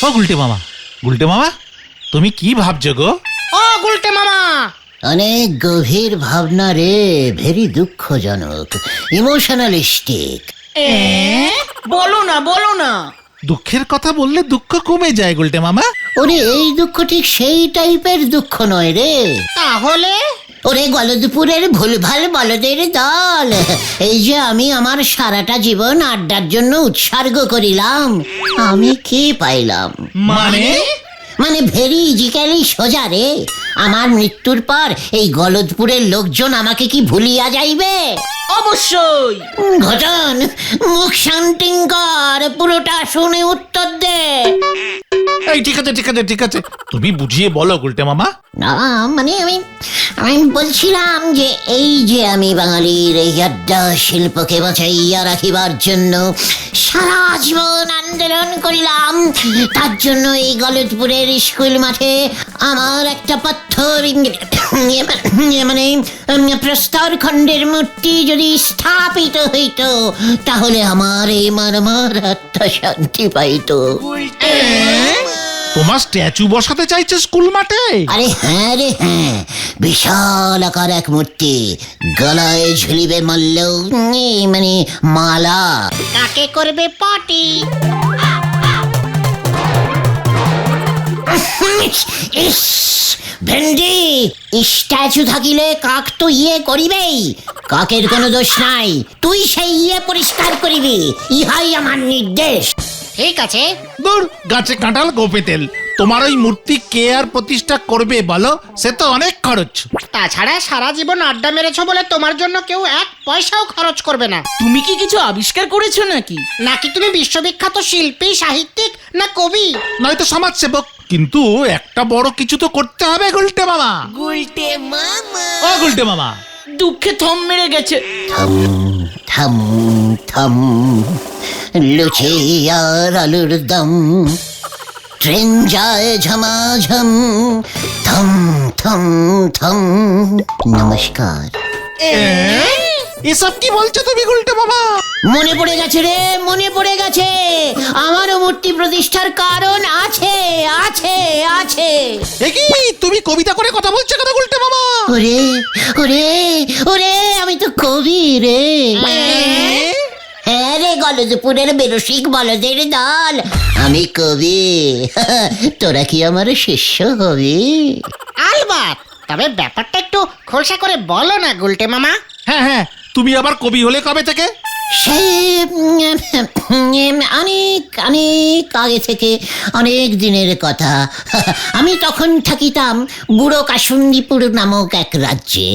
ও গুলটে মামা তুমি কি ভাবছো গো? ও গুলটে মামা, অনেক গভীর ভাবনা রে, ভেরি দুঃখজনক, ইমোশনালিস্টিক। বলো না। দুঃখের কথা বললে দুঃখ কমে যায় গুলটে মামা। ওরে এই দুঃখ ঠিক সেই টাইপের দুঃখ নয় রে। তাহলে? ওরে গলদপুরের ভুলভাল বলদের দল, এই যে আমি আমার সারাটা জীবন আড্ডার জন্য উৎসর্গ করিলাম, আমি কি পাইলাম? মানে ভেরি ইজিক্যালি সোজা রে। আমার মৃত্যুর পর এই গলদপুরের লোকজন আমাকে কি ভুলিয়া যাইবে? অবশ্যই। ঘটন, মুখ শান্তিং কর, পুরোটা শুনে উত্তর দে। এই ঠিক আছে তুমি বুঝিয়ে বলো গুলটে মামা। না মানে আমি বলছিলাম যে এই যে আমি বাঙালির এই আড্ডা শিল্পকে বাঁচাইয়া রাখিবার জন্য সারা জীবন আন্দোলন করিলাম, তার জন্য এই গলদপুরের স্কুল মাঠে আমার একটা পাথর মানে প্রস্তর খণ্ডের মূর্তি যদি স্থাপিত হইত, তাহলে আমার এই মারমার আত্মা শান্তি পাইত। তোমার স্ট্যাচু বসাতে চাইছে স্কুল মাঠে? আরে হ্যাঁ রে হ্যাঁ, বিশাল আকার এক মূর্তি, গলায় ঝুলিবে মল্ল মানে মালা। কাকে করবে পার্টি? ইস ভেন্ডি, স্ট্যাচু থাকিলে কাক তো ইয়ে করিবেই, কাকের কোনো দোষ নাই, তুই সেই ইয়ে পরিষ্কার করিবি, ইহাই আমার নির্দেশ। ঠিক আছে। দূর, গাছে কাঁঠাল গোপে তেল। তোমার ওই মূর্তি কে আর প্রতিষ্ঠা করবে বলো? সে তো অনেক খরচ। তাছাড়া সারা জীবন আড্ডা মেরেছো বলে তোমার জন্য কেউ এক পয়সাও খরচ করবে না। তুমি কি কিছু আবিষ্কার করেছো নাকি তুমি বিশ্ববিখ্যাত শিল্পী, সাহিত্যিক না কবি? নয়তো সমাজসেবক। কিন্তু একটা বড় কিছু তো করতে হবে গুলটে মামা। ও গুলটে মামা, দুঃখে থম মেরে গেছে। থম থম থম, লুচি আর আলুর দম, ট্রেন যায় ঝমাঝম, থম থম থম। নমস্কার। এসব কি বলছো তুমি গুলটে মামা? মনে পড়ে গেছে রে, মনে পড়ে গেছে, আমারও মূর্তি প্রতিষ্ঠার কারণ আছে আছে আছে। কি তুমি কবিতা করে কথা বলছো কেন গুলটে মামা? ওরে ওরে ওরে, আমি তো কবি রে। হ্যাঁ রে গলদপুরের বেরসিক বলদের দল, আমি কবি। তোরা কি আমার শিষ্য হবি? আলবাত, তবে ব্যাপারটা একটু খোলসা করে বলো না গুলটে মামা। হ্যাঁ, তুমি আবার কবি হলে কবে থেকে? সে অনেক অনেক আগে থেকে, অনেক দিনের কথা। আমি তখন থাকিতাম বুড়ো কাসুন্দিপুর নামক এক রাজ্যে।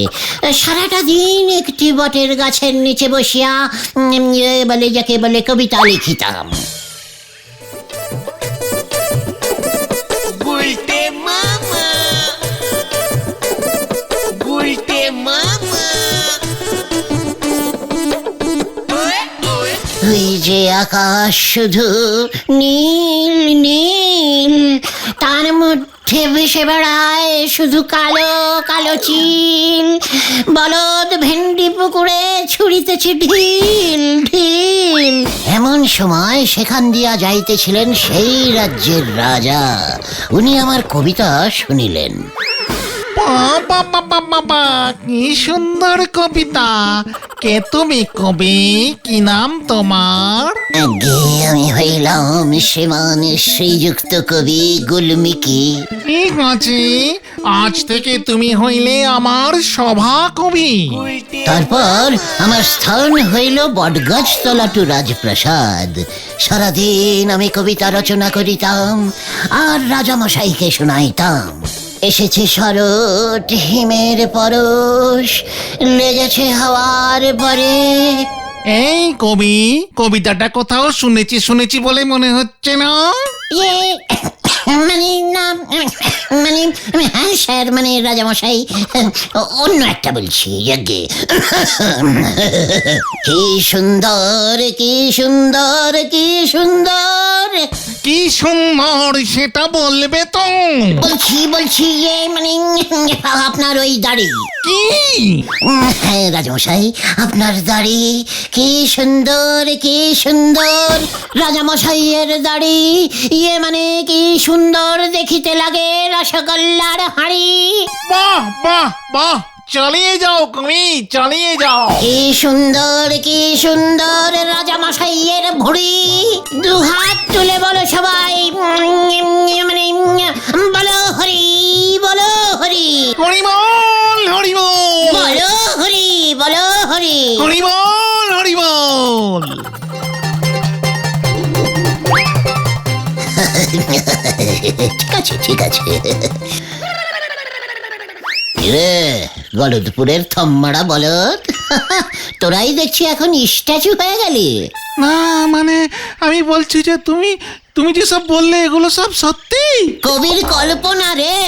সারাটা দিন একটি বটের গাছের নিচে বসিয়া বলে যাকে বলে কবিতা লিখিতাম। ওই যে আকাশ শুধু নীল নীল, তার মধ্যে ভেসে বেড়ায় শুধু কালো কালো চিল, বলদ ভেন্ডি পুকুরে ছুড়িতেছে ঢিল ঢিল। এমন সময় সেখান দিয়া যাইতেছিলেন সেই রাজ্যের রাজা, উনি আমার কবিতা শুনিলেন। বাবা, কি সুন্দর কবিতা! কে তুমি কবি? কি নাম তোমার? আগে আমি হইলাম শ্রীমান শ্রীযুক্ত কবি গুলমিকি। ঠিক আছে, আজ থেকে তুমি হইলে আমার সভা কবি। তারপর আমার স্থান হইল বটগাছতলা টু রাজপ্রাসাদ। সারাদিন আমি কবিতা রচনা করিতাম আর রাজামশাইকে শোনাইতাম। এসেছে শরৎ, হিমের পরশ, লেগেছে হাওয়ার পরে। এই কবি, কবিতাটা কোথাও শুনেছি বলে মনে হচ্ছে না? মানে না, মানে হ্যাঁ স্যার, মানে রাজামশাই, অন্য একটা বলছি। আগে কি সুন্দর কি সুন্দর কি সুন্দর কি সুন্দর সেটা বলবে তো? বলছি মানে আপনার ওই দাড়ি। কি? হ্যাঁ রাজামশাই, আপনার দাড়ি কি সুন্দর রাজামশাইয়ের দাড়ি মানে কি সুন্দর দেখিতে লাগে রসগোল্লার হাড়ি। বাহ বাহ বাহ, চালিয়ে যাও তুমি, চালিয়ে যাও। কি সুন্দর রাজামশাইয়ের ভুড়ি। দুহাত তুলে বলো সবাই, মানে বলো হরি বলো হরি। হরিবল হরিবল বলো হরি বলো হরি। হরিবল হরিবল। ঠিক আছে রে গলদপুরের থম্মারা বলদ, তোরাই দেখছি এখন স্ট্যাচু হয়ে গেলি। না মানে আমি বলছি যে তুমি যে সব বললে এগুলো সব সত্যি? কবির কল্পনা রে,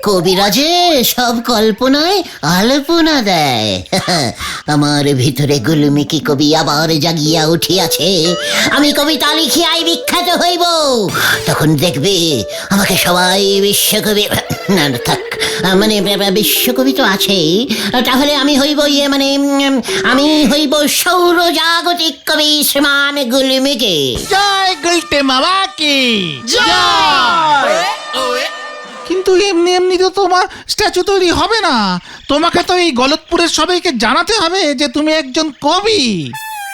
কবিরাজে সব কল্পনায় আলপনা দেয়। আমার ভিতরে গুলমিকি কবি আবার জাগিয়া উঠিয়াছে। আমি কবিতা লিখিয়াই বিখ্যাত হইব, তখন দেখবে আমাকে সবাই বিশ্বকবি, না থাক মানে বিশ্বকবি তো আছেই, তাহলে আমি হইব মানে আমি হইব সৌরজাগতিক কবি শ্রীমান গুলমিকি। জয় গুলটে মামা কি জয়। কিন্তু এমনি এমনি তো তোমার স্ট্যাচু তৈরি হবে না, তোমাকে তো এই গলতপুরের সবাইকে জানাতে হবে যে তুমি একজন কবি।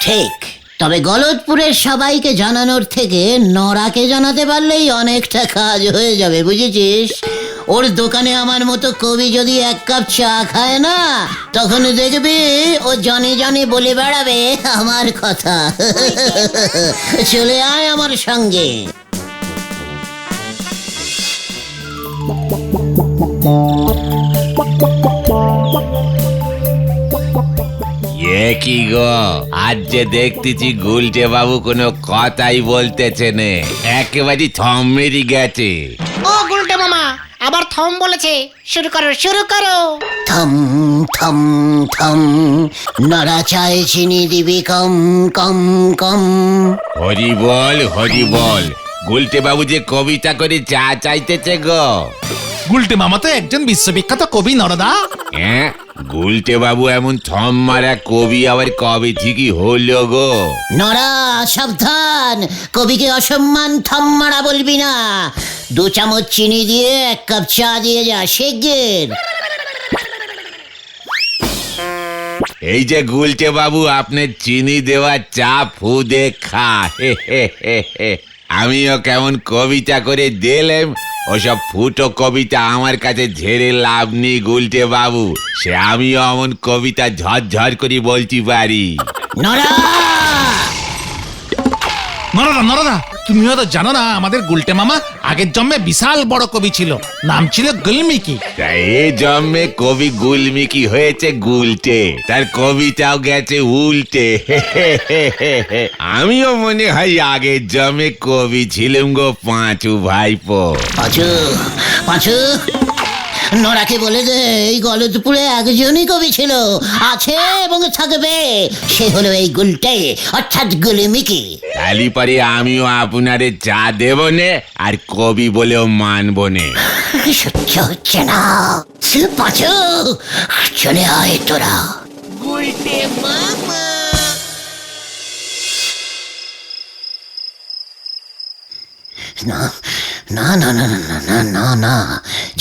ঠিক, তবে গলতপুরের সবাইকে জানানোর থেকে নরাকে জানাতে পারলেই অনেকটা কাজ হয়ে যাবে, বুঝেছিস? ওর দোকানে আমার মতো কবি যদি এক কাপ চা খায় না, তখন দেখবি ও জনে বলে বেড়াবে আমার কথা। চলে আয় আমার সঙ্গে। কি গো, আজ যে দেখতেছি গুলটে বাবু কোনো কথাই বলতেছে নে, একেবারে থম মেরে গেছে। ও গুলটে মামা আবার থম বলেছে, শুরু করো। থম থম থম, নরা চায় চিনি দিবি কম কম কম। হরি বল, গুলটে বাবু যে কবিতা করে চা চাইতেছে গো। গুলটে মামা তো একজন বিশ্ববিখ্যাত কবি নরদা। হ্যাঁ, গুলটে বাবু এমন থম মারা কবি আবার কবে ঠিকই হলো গো? নরা সাবধান, কবিকে অসম্মান থম মারা বলবি না। 2 চামচ চিনি দিয়ে 1 কাপ চা দিয়ে যা শিগগির। এই যে গুলটে বাবু, আপনার চিনি দেওয়া চা ফুদে খা। আমিও কেমন কবিতা করে দিলাম, ওসব ফুটো কবিতা আমার কাছে ঝেড়ে লাভ নেই গুলটে বাবু। সে আমিও এমন কবিতা ঝরঝর করে বলতে পারি। নরা নরদা তুমিও তো জানো না আমাদের গুলটে মামা আগের জন্মে বিশাল বড় কবি ছিল, নাম ছিল গুলমিকি। তাই এই জন্মে কবি গুলমিকি হয়েছে গুলটে, তার কবিতাও গেছে উল্টে। আমিও মনে হয় আগের জন্মে কবি ছিলাম গো পাঁচু ভাইপো। পাঁচু নরাকে বলে দে এই গলতপুরে একজনই কবি ছিল, আছে এবং থাকবে, সে হলো এই গুলটে অর্থাৎ গুলমিকি। তালি পরে আমিও আপনারে চা দেব নে, আর কবি বলেও মানব নে। সহ্য হচ্ছে না, পাঁচু চলে আয় তোরা। না না না না না না না না,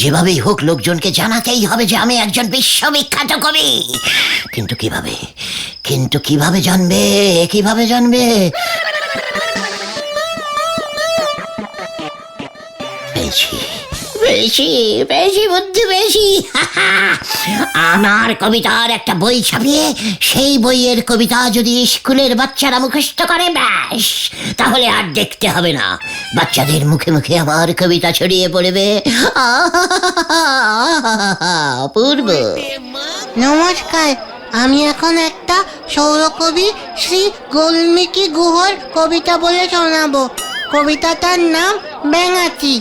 যেভাবেই হোক লোকজনকে জানাতেই হবে যে আমি একজন বিশ্ববিখ্যাত কবি। কিন্তু কিভাবে জানবে? পেয়েছি বুদ্ধি পেয়েছি। আমার কবিতার একটা বই ছাপিয়ে সেই বইয়ের কবিতা যদি স্কুলের বাচ্চারা মুখস্থ করে, ব্যাস তাহলে আর দেখতে হবে না, বাচ্চাদের মুখে মুখে আমার কবিতা ছড়িয়ে পড়বে। অপূর্ব। নমস্কার, আমি এখন একটা সৌরকবি শ্রী গুলমিকি গুহর কবিতা বলে শোনাবো। কবিতাটার নাম ব্যাঙাচি।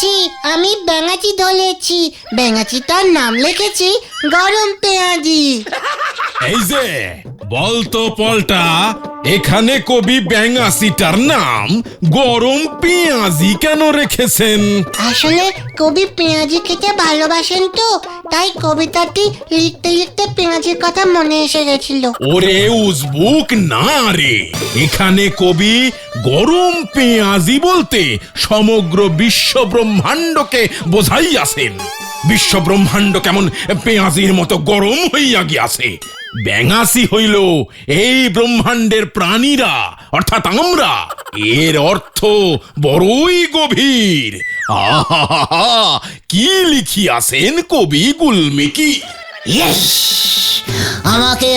ছি আমি ব্যাঙাচি ধরেছি, ব্যাঙাচিটার নাম লিখেছি গরম পেঁয়াজি। এই যে বলতো পলটা, এখানে কবি ব্যাঙাসিটার নাম গরম পেঁয়াজি কেন রেখেছেন? আসলে কবি পেঁয়াজি খেতে ভালোবাসেন তো, তাই কবিতাটি লিখতে লিখতে পেঁয়াজির কথা মনে এসে গেছিল। ওরে উজবুক না রে, এখানে কবি গরম পেঁয়াজি বলতে সমগ্র বিশ্ব ব্রহ্মাণ্ডকে বোঝাইয়াছেন। বিশ্ব ব্রহ্মাণ্ড কেমন পেঁয়াজির মতো গরম হইয়া গিয়াছে। ব্যাঙাসি হইল এই ব্রহ্মাণ্ডের প্রাণীরা, অর্থাৎ আমরা। এর অর্থ বড়ই গভীর। আহা, কি লিখিয়াছেন কবি গুলমিকি। ইয়েস, আমাকে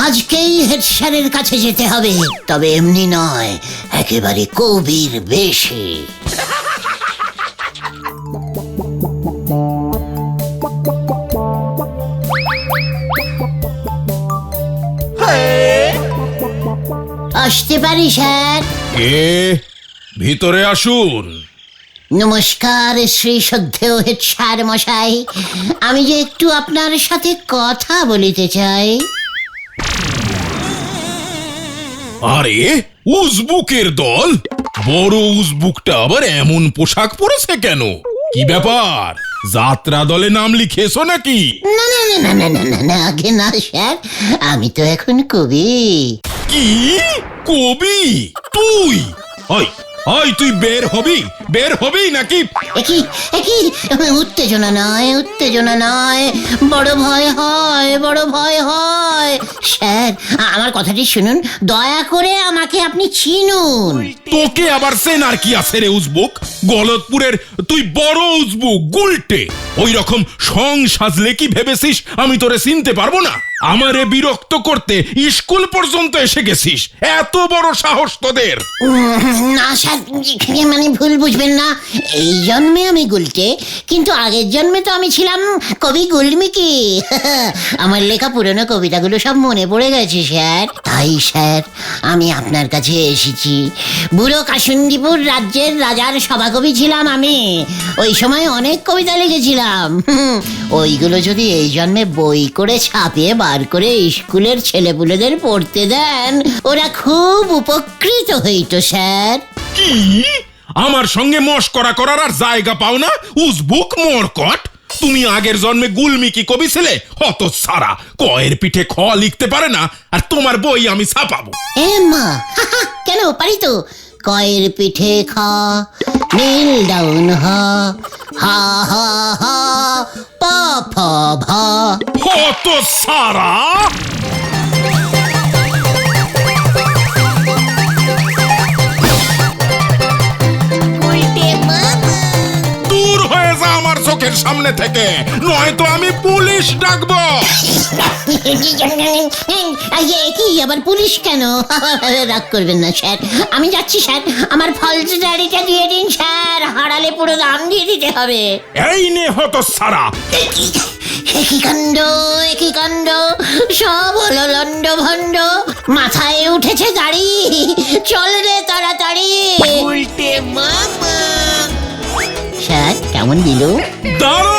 আজকেই হেড স্যারের কাছে যেতে হবে, তবে এমনি নয়, একেবারে কবির বেশে। আসতে পারি স্যার? কে? ভিতরে আসুন। নমস্কার শ্রী শ্রদ্ধেয় হেড স্যার মশাই, আমি যে একটু আপনার সাথে কথা বলিতে চাই। আরে উজবুকের দল, বড় উজবুকটা আবার এমন পোশাক পরেছে কেন? কি ব্যাপার, যাত্রা দলে নাম লিখেছো নাকি? না না না না না না না না, আগে না স্যার, আমি তো এখন কবি। কি কবি তুই? ওই ওই তুই বের হবি নাকি? একই উত্তেজনা নয়, বড় ভয় হয়। স্যার, আমার কথাটি শুনুন, দয়া করে আমাকে আপনি চিনুন। তোকে আবার সেনার কি আছে রে উজবুক? গলতপুরের তুই বড় উজবুক গুলটে। ওই রকম সং সাজলে কি ভেবেছিস আমি তোরে চিনতে পারবো না? আমারে বিরক্ত করতে স্কুল পর্যন্ত এসে গেছিস, এত বড় সাহস তোদের? না স্যার, ভুল বুঝবেন না, এই জন্মে আমি গুলটে, কিন্তু আগের জন্মে তো আমি ছিলাম কবি গুলমিকি। আমার লেখা পুরনো কবিতাগুলো সব মনে পড়ে গেছে স্যার, তাই স্যার আমি আপনার কাছে এসেছি। বুড়ো কাসুন্দিপুর রাজ্যের রাজার সভাকবি ছিলাম আমি, ওই সময় অনেক কবিতা লিখেছিলাম। ওইগুলো যদি এই জন্মে বই করে ছাপিয়ে বার করে স্কুলের ছেলেপুলেদের পড়তে দেন, ওরা খুব উপকৃত হইতো স্যার। কি আমার সঙ্গে মশকরা করার আর জায়গা পাও না উজবুক মরকট? তুমি আগের জন্মে গুলমিকি কবি ছিলে, হত সারা কয়ের পিঠে খ লিখতে পারে না, আর তোমার বই আমি ছাপাবো। এ মা, কেন পারি তো। কয়ের পিঠে খ, নীল ডাউন হা হা হা, প ফ ভ। হত সারা দূর হয়ে যা আমার চোখের সামনে থেকে, নয়তো আমি পুলিশ ডাকবো। কি আবার পুলিশ কেন? রাগ করবেন না স্যার, আমি যাচ্ছি স্যার, আমার ফলসদারিটা দিয়ে দিন স্যার, হারালে পুরো দাম দিয়ে দিতে হবে। এই নে হত সারা। একই কাণ্ড, সব হলো লন্ড ভন্ড, মাথায় উঠেছে দাড়ি, চল রে তাড়াতাড়ি। স্যার কেমন দিল? দাঁড়া!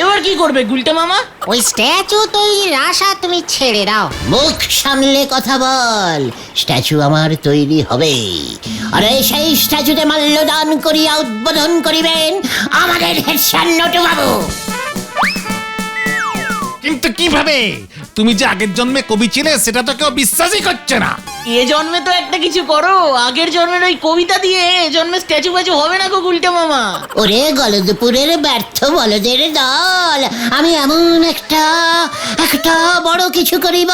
এবার কি করবে গুলটে মামা? ওই স্ট্যাচু তৈরির আশা তুমি ছেড়ে দাও। মুখ সামলে কথা বল, স্ট্যাচু আমার তৈরি হবে, আর সেই স্ট্যাচুতে মাল্যদান করিয়া উদ্বোধন করিবেন আমাদের হেড স্যার নটু বাবু। কিন্তু কিভাবে? তুমি যে আগের জন্মে কবি ছিলে সেটা তো কেউ বিশ্বাসই করছে না। এ জন্মে তো একটা কিছু করো, আগের জন্মের ওই কবিতা দিয়ে এ জন্মে স্ট্যাচু প্যাচু হবে না গো গুলটে মামা। ওরে গলদপুরের ব্যর্থ বলদের দল, আমি এমন একটা বড় কিছু করিব,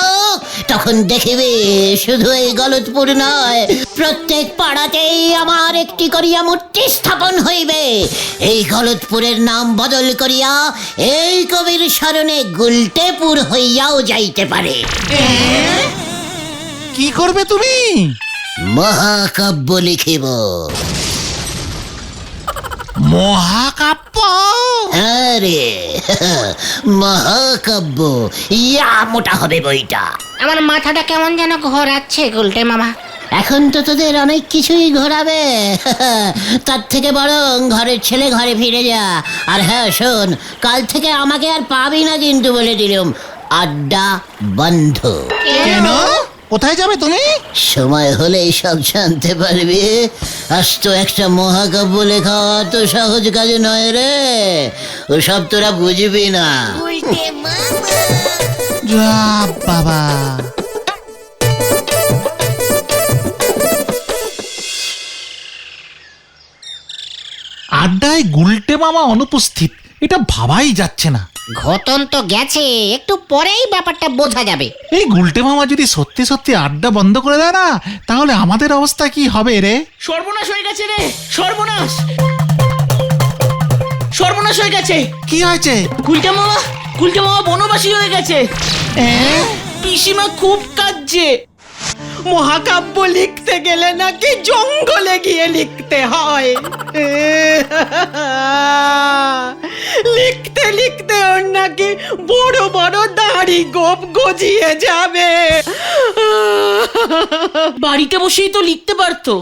তখন দেখিবে শুধু এই গলদপুর নয়, প্রত্যেক পাড়াতেই আমার একটি করিয়া মূর্তি স্থাপন হইবে। এই গলদপুরের নাম বদল করিয়া এই কবির স্মরণে গুলটেপুর হইয়াও যাইতে পারে। কি করবে তুমি? মহাকাব্য লিখিব। মহাকাব্য? আরে মহাকাব্য, ইয়া মোটা হবে বইটা। আমার মাথাটা কেমন যেন ঘোরাচ্ছে গুলটে মামা। এখন তো তোদের অনেক কিছুই ঘোরাবে। তার থেকে বরং ঘরের ছেলে ঘরে ফিরে যা। আর হ্যাঁ শোন, কাল থেকে আমাকে আর পাবি না কিন্তু, বলে দিলাম। আড্ডা বন্ধ। কেন? কোথায় যাবে তুমি? সময় হলেই সব জানতে পারবি। আজ তো একটা মহাকাব্য লেখা তো সহজ কাজ নয় রে, ওসব তোরা বুঝবি না। যা বাবা, আড্ডায় গুলটে মামা অনুপস্থিত, এটা ভাবাই যাচ্ছে না। ঘটন তো গেছে, একটু পরেই ব্যাপারটা বোঝা যাবে। এই গুলটে মামা যদি সত্যি সত্যি আড্ডা বন্ধ করে দেয় না, তাহলে আমাদের অবস্থা কি হবে রে? সর্বনাশ হয়ে গেছে রে, সর্বনাশ, সর্বনাশ হয়ে গেছে। কি হয়েছে? গুলটে মামা বনবাসী হয়ে গেছে। পিসিমা খুব কাঁদছে। মহাকাব্য লিখতে গেলে নাকি জঙ্গলে গিয়ে লিখতে হয়। লিখতে লিখতে ওর নাকি বড় বড় দাড়ি গোপ গজিয়ে যাবে। বাড়িতে বসেই তো লিখতে পারতো।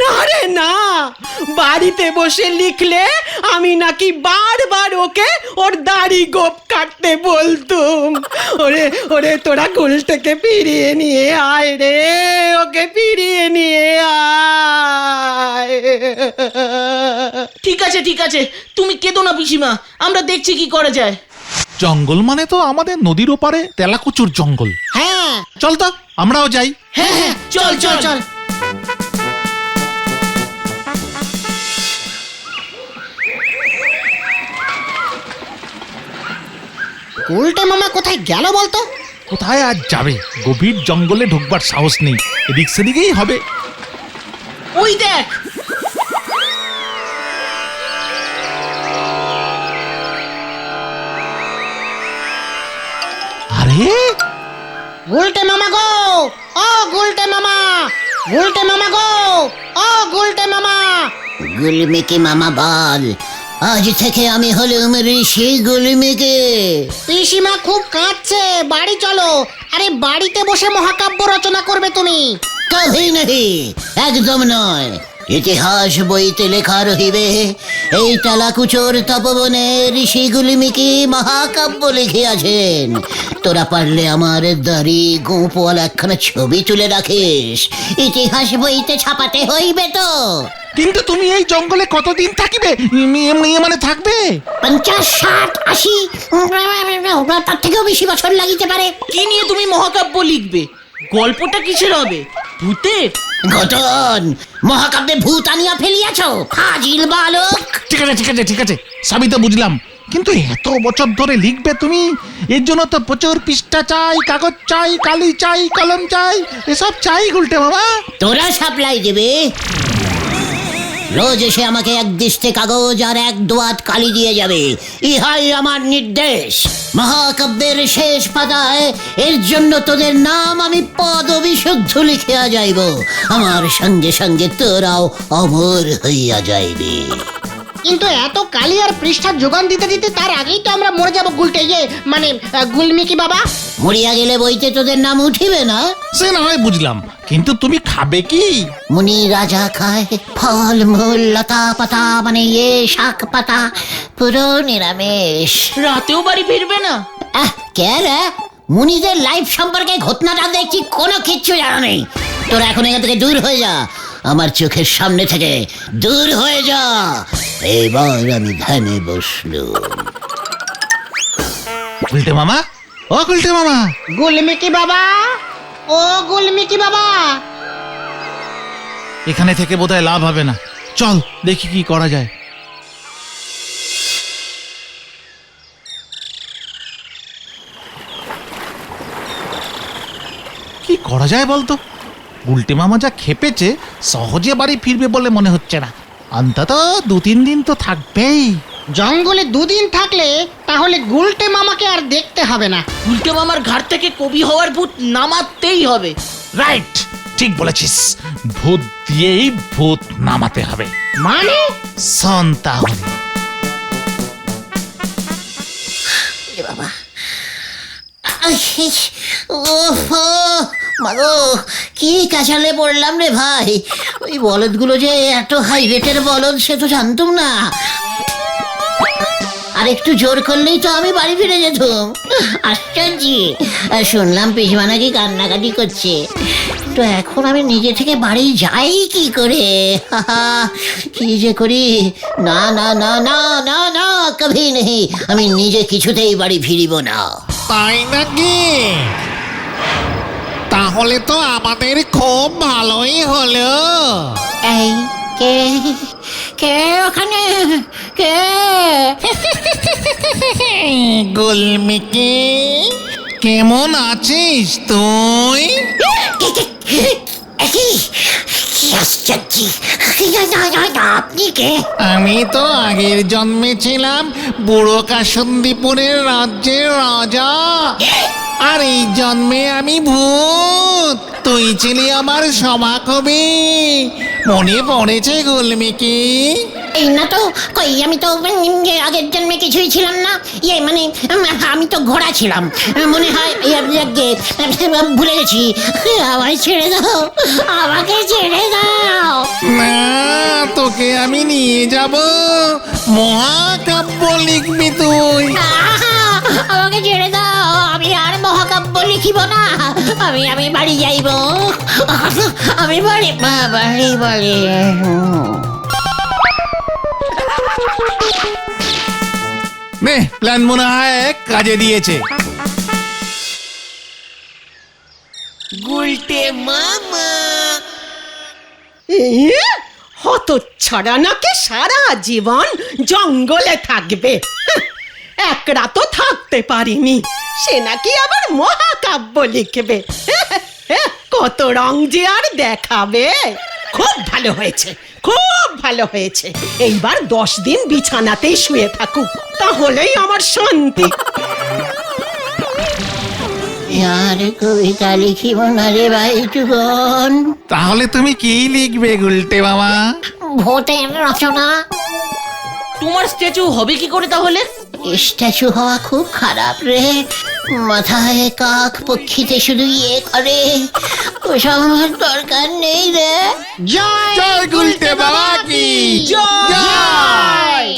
না রে না, বাড়িতে বসে লিখলে আমি নাকি বারবার ওকে ওর দাড়ি গোপ কাটতে বলতুম। ওরে ওরে, তোরা গুলটাকে ফিরিয়ে নিয়ে আয় রে, ওকে ফিরিয়ে নিয়ে আয়। ঠিক আছে ঠিক আছে, তুমি কেঁদো না পিসিমা, আমরা দেখছি কি করা যায়। জঙ্গল মানে তো আমাদের নদীর ওপারে তেলাকুচুর জঙ্গল। হ্যাঁ, চল তো আমরাও যাই। হ্যাঁ হ্যাঁ, চল চল চল। গুলটে মামা কোথায় গেল বলতো? কোথায় আজ যাবে? গভীর জঙ্গলে ঢুকবার সাহস নেই, এদিক সেদিকেই হবে। ওই দেখ, আরে গুলটে মামা গো, ও গুলটে মামা, গুলটে মামা গো, ও গুলটে মামা। গুলমিকে মামা বল, আজ থেকে আমি হলুম ঋষি গুলমিকে। পিসিমা খুব কাঁদছে, বাড়ি চলো। আরে বাড়িতে বসে মহাকাব্য রচনা করবে তুমি? কভি নহি, একদম নয়। ইতিহাস বইতে লেখা রহিবে, এই টালাকুচোর তপবনে ঋষি গুলিমিকি মহাকাব্য লিখিয়াছেন। তোরা পারলে আমার দাড়ি গোঁপওয়ালা একখানা ছবি তুলে রাখিস, ইতিহাস বইতে ছাপাতে হইবে তো। কিন্তু তুমি এই জঙ্গলে কতদিন থাকিবে? মানে থাকবে 50, 60, 80, তার থেকেও বেশি বছর লাগিতে পারে। কি নিয়ে তুমি মহাকাব্য লিখবে? গল্পটা কিসের হবে? ভূতের? ঘটন, মহাকাব্যে ভূত আনিয়া ফেলিয়াছ, ফাজিল বালক। ঠিক আছে ঠিক আছে ঠিক আছে, সবই তো বুঝলাম, কিন্তু এত বছর ধরে লিখবে তুমি, এর জন্য তো প্রচুর পৃষ্ঠা চাই, কাগজ চাই, কালি চাই, কলম চাই, এসব চাই গুলটে বাবা। তোরা সাপ্লাই দেবে? রোজ এসে আমাকে এক দৃষ্টে কাগজ আর এক দোয়াত কালি দিয়ে যাবে, ইহাই আমার নির্দেশ। মহাকাব্যের শেষ পাতায় এর জন্য তোদের নাম আমি পদবিশুদ্ধ লিখিয়া যাইব, আমার সঙ্গে সঙ্গে তোরাও অমর হইয়া যাইবে। কিন্তু এত কালি আর পৃষ্ঠার যোগান দিতে দিতে তার আগেই তো আমরা মরে যাব গুলটে, মানে গুলমিকি বাবা। মরিয়া গেলে বইতে তোদের নাম উঠিবে না? সে না হয় বুঝলাম, কিন্তু তুমি খাবে কি? মুনি রাজা খায় ফল মূল লতা পাতা, মানে শাক পাতা, পুরো নিরামিষ। রাতেও বাড়ি ফিরবে না? কে রে? মুনিদের লাইফ সম্পর্কে ঘটনাটা দেখছি কোনো কিচ্ছু জানা নেই। তোরা এখন এখান থেকে দূর হয়ে যা, আমার চোখের সামনে থেকে দূর হয়ে যা। এবার আমি ধ্যানে বসলুম। গুলটে মামা, ও গুলটে মামা। গুলমিকি বাবা, ও গুলমিকি বাবা। এখানে থেকে বোধহয় লাভ হবে না, চল দেখি কি করা যায়। কি করা যায় বলতো? গুলটে মামা যা খেপেছে, সহজে বাড়ি ফিরবে বলে মনে হচ্ছে না। অন্তত 2-3 দিন তো থাকবেই। জঙ্গলে 2 দিন থাকলে তাহলে গুলটে মামাকে আর দেখতে হবে না। উল্টে মামার ঘাট থেকে কবি হওয়ার ভূত নামাতেই হবে। রাইট, ঠিক বলেছিস, ভূত দিয়েই ভূত নামাতে হবে। মানে শোন তাহলে। বাবা, মাগো কি কাঁচালে পড়লাম রে ভাই, ওই বলদগুলো যে এত হাই রেটের বলদ সে তো জানতুম না। আর একটু জোর করলেই তো আমি বাড়ি ফিরে যেতাম। আশ্চর্য, শুনলাম পিসমা নাকি কান্নাকাটি করছে, তো এখন আমি নিজে থেকে বাড়ি যাই কি করে? কি যে করি, না না না না না না, কভি নেই, আমি নিজে কিছুতেই বাড়ি ফিরিব না। তাই নাকি? তাহলে তো আমাদের খুব ভালোই হলো। এই কে কে ওখানে, কে? গুলমিকি, কেমন আছিস তুই? কি আশ্চর্য, আপনি কে? আমি তো আগের জন্মে ছিলাম বুড়ো কাসুন্দিপুরের রাজ্যের রাজা, আর এই জন্মে আমি ভূত। তুই ছিলি আমার সভাকবি, মনে পড়েছে গুলমিকি? এই না তো, কই আমি তো আগের জন্মে কিছুই ছিলাম না। ইয়ে মানে আমি তো ঘোড়া ছিলাম মনে হয়, ভুলে গেছি। আমায় ছেড়ে দাও, আমাকে ছেড়ে দাও। না, তোকে আমি নিয়ে যাব, মহাকাব্য লিখবি তুই। আমাকে ছেড়ে দাও, আমি আর মহাকাব্য লিখিব না। আমি বাড়ি যাইব, আমি বাড়ি বাড়ি বাড়ি। নে, প্ল্যান মনে হয় কাজে দিয়েছে। হত ছড়া নাকি সারা জীবন জঙ্গলে থাকবে। এক রাতও থাকতে পারিনি, সে নাকি আবার মহাকাব্য লিখবে। কত রং যে আর দেখাবে। খুব ভালো হয়েছে, খুব ভালো হয়েছে। এইবার 10 দিন বিছানাতেই শুয়ে থাকুক, তাহলেই আমার শান্তি। আর কবিতা লিখিব না রে ভাই যুগন। তাহলে তুমি কি লিখবে গুলটে মামা? ভূতের রচনা। তোমার স্ট্যাচু হবে কি করে তাহলে? স্ট্যাচু হওয়া খুব খারাপ রে, মাথায় কাক পক্ষীতে শুধু ইয়ে করে, ওসব আমার দরকার নেই রে। জয় গুলটে বাবা কি জয়।